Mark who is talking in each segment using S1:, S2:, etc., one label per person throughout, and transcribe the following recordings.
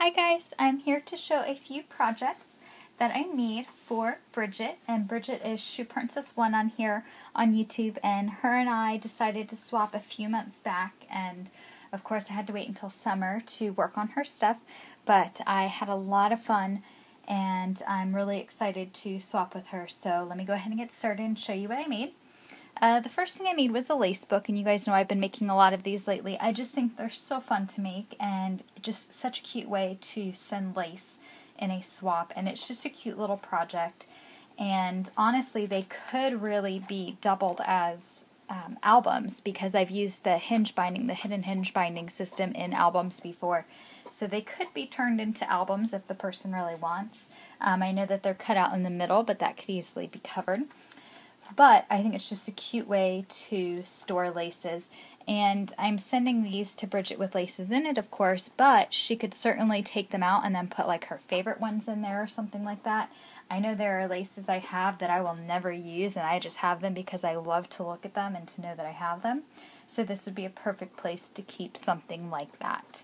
S1: Hi guys, I'm here to show a few projects that I made for Bridget, and Bridget is Shoe Princess 1 on here on YouTube, and her and I decided to swap a few months back, and of course I had to wait until summer to work on her stuff, but I had a lot of fun and I'm really excited to swap with her, so let me go ahead and get started and show you what I made. The first thing I made was a lace book, and you guys know I've been making a lot of these lately. I just think they're so fun to make and just such a cute way to send lace in a swap, and it's just a cute little project. And honestly, they could really be doubled as albums because I've used the hinge binding, the hidden hinge binding system in albums before. So they could be turned into albums if the person really wants. I know that they're cut out in the middle, but that could easily be covered. But I think it's just a cute way to store laces. And I'm sending these to Bridget with laces in it, of course, but she could certainly take them out and then put like her favorite ones in there or something like that. I know there are laces I have that I will never use, and I just have them because I love to look at them and to know that I have them. So this would be a perfect place to keep something like that.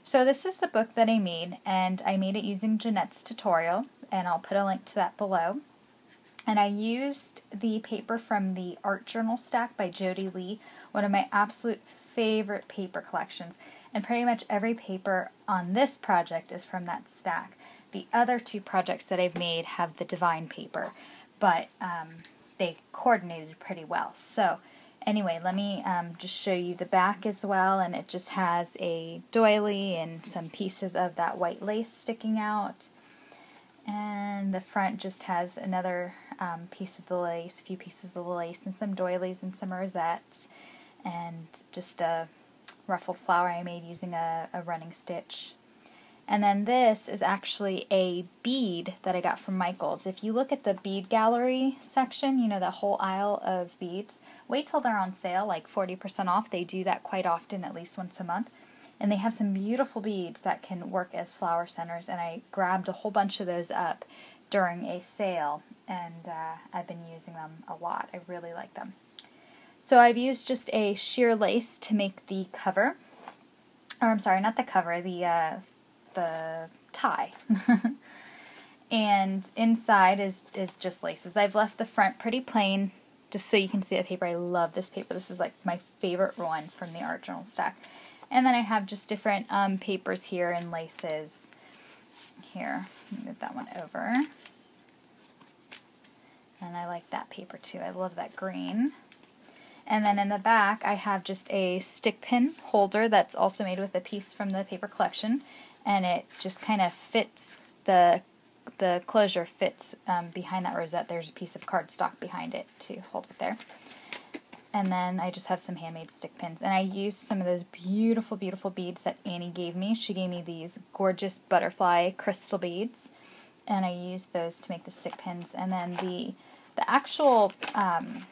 S1: So this is the book that I made, and I made it using Jeanette's tutorial, and I'll put a link to that below. And I used the paper from the Art Journal stack by Jody Lee, one of my absolute favorite paper collections. And pretty much every paper on this project is from that stack. The other two projects that I've made have the Divine paper, but they coordinated pretty well. So anyway, let me just show you the back as well, and it just has a doily and some pieces of that white lace sticking out. And the front just has another piece of the lace, a few pieces of the lace, and some doilies and some rosettes, and just a ruffled flower I made using a running stitch. And then this is actually a bead that I got from Michael's. If you look at the bead gallery section, you know, the whole aisle of beads, wait till they're on sale, like 40% off. They do that quite often, at least once a month. And they have some beautiful beads that can work as flower centers, and I grabbed a whole bunch of those up during a sale, and I've been using them a lot. I really like them. So I've used just a sheer lace to make the cover, or I'm sorry, not the cover, the tie. And inside is just laces. I've left the front pretty plain, just so you can see the paper. I love this paper. This is like my favorite one from the Art Journal stack. And then I have just different papers here and laces. Here, let me move that one over. And I like that paper too. I love that green. And then in the back, I have just a stick pin holder that's also made with a piece from the paper collection. And it just kind of fits, the closure fits behind that rosette. There's a piece of cardstock behind it to hold it there. And then I just have some handmade stick pins. And I used some of those beautiful, beautiful beads that Annie gave me. She gave me these gorgeous butterfly crystal beads, and I used those to make the stick pins. And then the actual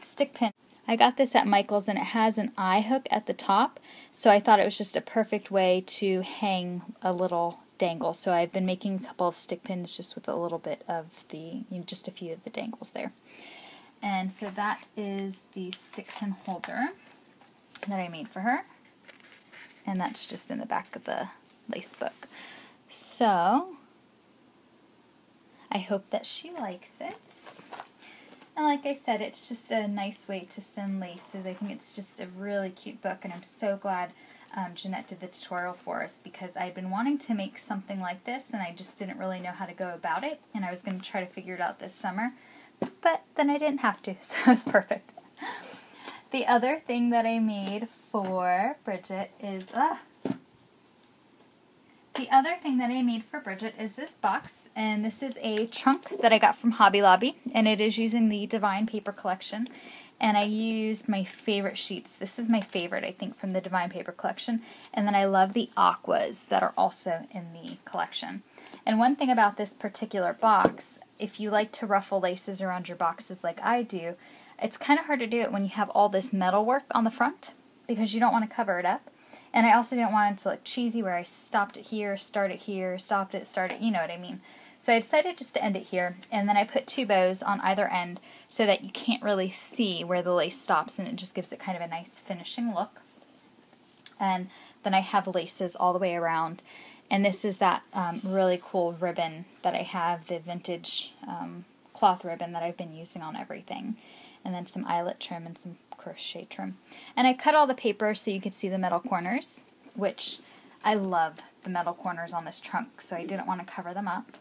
S1: stick pin, I got this at Michael's, and it has an eye hook at the top, so I thought it was just a perfect way to hang a little dangle. So I've been making a couple of stick pins just with a little bit of the, just a few of the dangles there. And so that is the stick pin holder that I made for her. And that's just in the back of the lace book. So I hope that she likes it. And like I said, it's just a nice way to send laces. I think it's just a really cute book, and I'm so glad Jeanette did the tutorial for us, because I'd been wanting to make something like this and I just didn't really know how to go about it, and I was going to try to figure it out this summer. But then I didn't have to, so it was perfect. The other thing that I made for Bridget is this box, and this is a trunk that I got from Hobby Lobby, and it is using the Divine paper collection. And I used my favorite sheets. This is my favorite, I think, from the Divine paper collection. And then I love the aquas that are also in the collection. And one thing about this particular box, if you like to ruffle laces around your boxes like I do, it's kind of hard to do it when you have all this metal work on the front, because you don't want to cover it up. And I also didn't want it to look cheesy where I stopped it here, start it here, stopped it, start it, you know what I mean. So I decided just to end it here, and then I put two bows on either end so that you can't really see where the lace stops, and it just gives it kind of a nice finishing look. And then I have laces all the way around. And this is that really cool ribbon that I have, the vintage cloth ribbon that I've been using on everything. And then some eyelet trim and some crochet trim. And I cut all the paper so you could see the metal corners, which I love the metal corners on this trunk, so I didn't want to cover them up.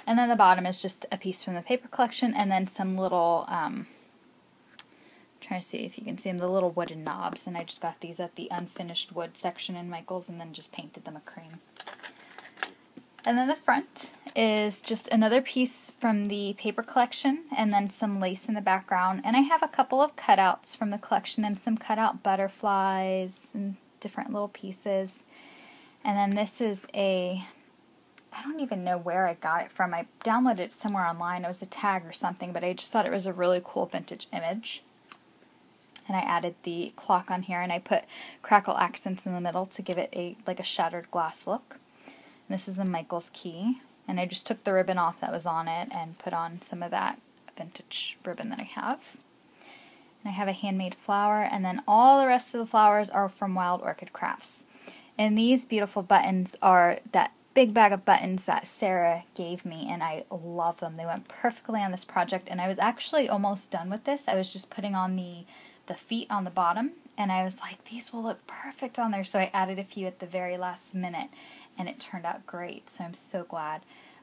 S1: And then the bottom is just a piece from the paper collection, and then some little, trying to see if you can see them, the little wooden knobs. And I just got these at the unfinished wood section in Michael's and then just painted them a cream. And then the front is just another piece from the paper collection and then some lace in the background. And I have a couple of cutouts from the collection and some cutout butterflies and different little pieces. And then this is I don't even know where I got it from. I downloaded it somewhere online. It was a tag or something, but I just thought it was a really cool vintage image. And I added the clock on here, and I put crackle accents in the middle to give it like a shattered glass look. And this is a Michael's key, and I just took the ribbon off that was on it and put on some of that vintage ribbon that I have. And I have a handmade flower, and then all the rest of the flowers are from Wild Orchid Crafts. And these beautiful buttons are that big bag of buttons that Sarah gave me, and I love them. They went perfectly on this project, and I was actually almost done with this. I was just putting on the feet on the bottom, and I was like, these will look perfect on there, so I added a few at the very last minute, and it turned out great. So I'm so glad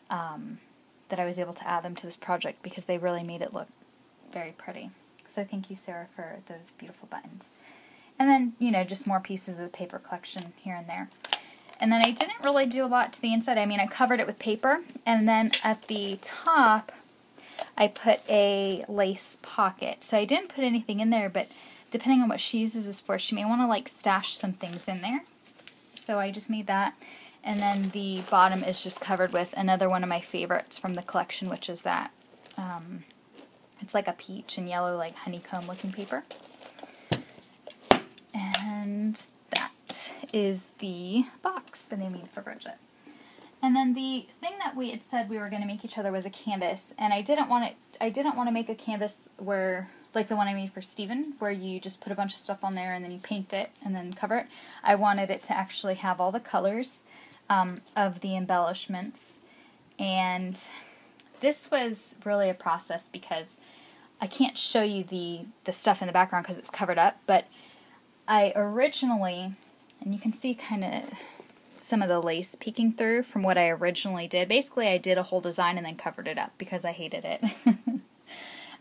S1: that I was able to add them to this project because they really made it look very pretty. So thank you, Sarah, for those beautiful buttons. And then, you know, just more pieces of the paper collection here and there. And then I didn't really do a lot to the inside. I mean, I covered it with paper, and then at the top I put a lace pocket. So I didn't put anything in there, but depending on what she uses this for, she may want to like stash some things in there. So I just made that. And then the bottom is just covered with another one of my favorites from the collection, which is that, it's like a peach and yellow, like honeycomb looking paper. And that is the box that I made for Bridget. And then the thing that we had said we were going to make each other was a canvas, and I didn't want to make a canvas where, like the one I made for Steven, where you just put a bunch of stuff on there and then you paint it and then cover it. I wanted it to actually have all the colors of the embellishments, and this was really a process because I can't show you the stuff in the background because it's covered up, but I originally, and you can see kind of some of the lace peeking through from what I originally did. Basically, I did a whole design and then covered it up because I hated it.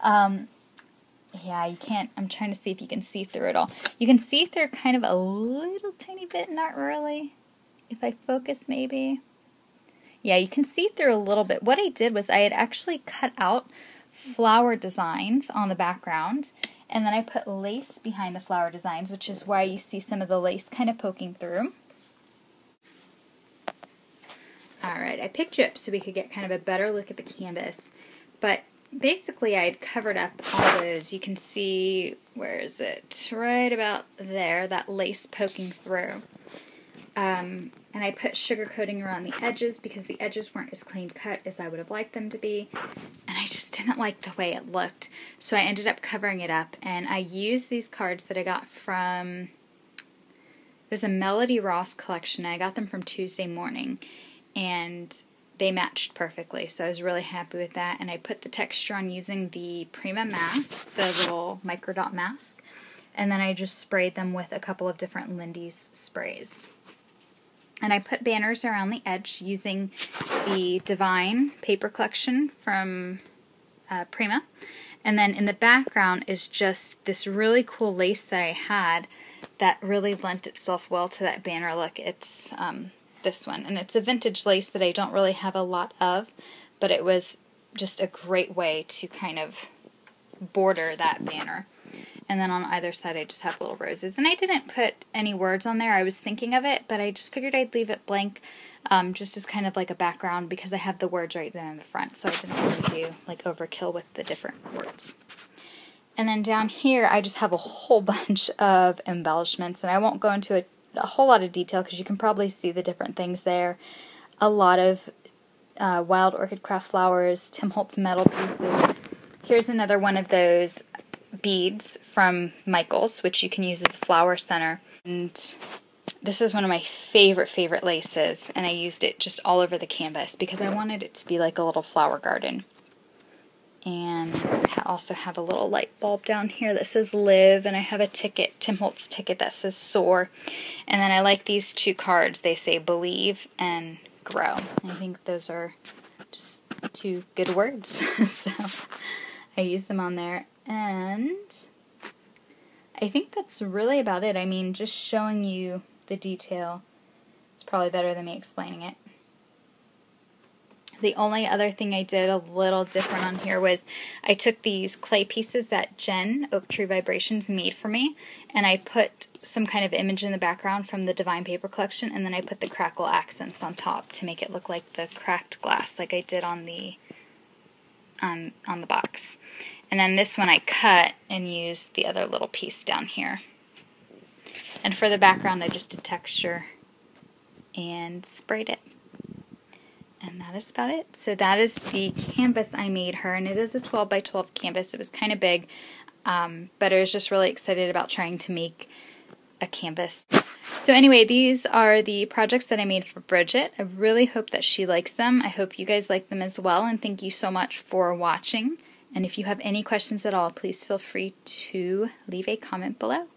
S1: Yeah, you can't, I'm trying to see if you can see through it all. You can see through kind of a little tiny bit, not really. If I focus maybe. Yeah, you can see through a little bit. What I did was I had actually cut out flower designs on the background, and then I put lace behind the flower designs, which is why you see some of the lace kind of poking through. Alright, I picked you up so we could get kind of a better look at the canvas, but basically I had covered up all those. You can see, where is it? Right about there, that lace poking through. And I put sugar coating around the edges because the edges weren't as clean cut as I would have liked them to be, and I just didn't like the way it looked. So I ended up covering it up, and I used these cards that I got from, it was a Melody Ross collection. I got them from Tuesday Morning, and they matched perfectly, so I was really happy with that. And I put the texture on using the Prima mask, the little micro dot mask, and then I just sprayed them with a couple of different Lindy's sprays. And I put banners around the edge using the Divine paper collection from Prima. And then in the background is just this really cool lace that I had that really lent itself well to that banner look. It's this one, and it's a vintage lace that I don't really have a lot of, but it was just a great way to kind of border that banner. And then on either side I just have little roses. And I didn't put any words on there. I was thinking of it, but I just figured I'd leave it blank just as kind of like a background because I have the words right there in the front, so I didn't want to do like overkill with the different words. And then down here I just have a whole bunch of embellishments, and I won't go into a whole lot of detail because you can probably see the different things there. A lot of Wild Orchid Craft flowers, Tim Holtz metal pieces. Here's another one of those beads from Michael's, which you can use as a flower center. And This is one of my favorite laces, and I used it just all over the canvas because I wanted it to be like a little flower garden. And I also have a little light bulb down here that says live, and I have a ticket, Tim Holtz ticket, that says soar. And then I like these two cards. They say believe and grow. I think those are just two good words. So I use them on there, and I think that's really about it. I mean, just showing you the detail is probably better than me explaining it. The only other thing I did a little different on here was I took these clay pieces that Jen, Oak Tree Vibrations, made for me, and I put some kind of image in the background from the Divine Paper Collection, and then I put the crackle accents on top to make it look like the cracked glass like I did on the box. And then this one I cut and used the other little piece down here. And for the background I just did texture and sprayed it. And that is about it. So that is the canvas I made her, and it is a 12 by 12 canvas. It was kind of big, but I was just really excited about trying to make a canvas. So anyway, these are the projects that I made for Bridget. I really hope that she likes them. I hope you guys like them as well, and thank you so much for watching. And if you have any questions at all, please feel free to leave a comment below.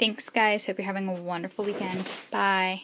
S1: Thanks, guys. Hope you're having a wonderful weekend. Bye.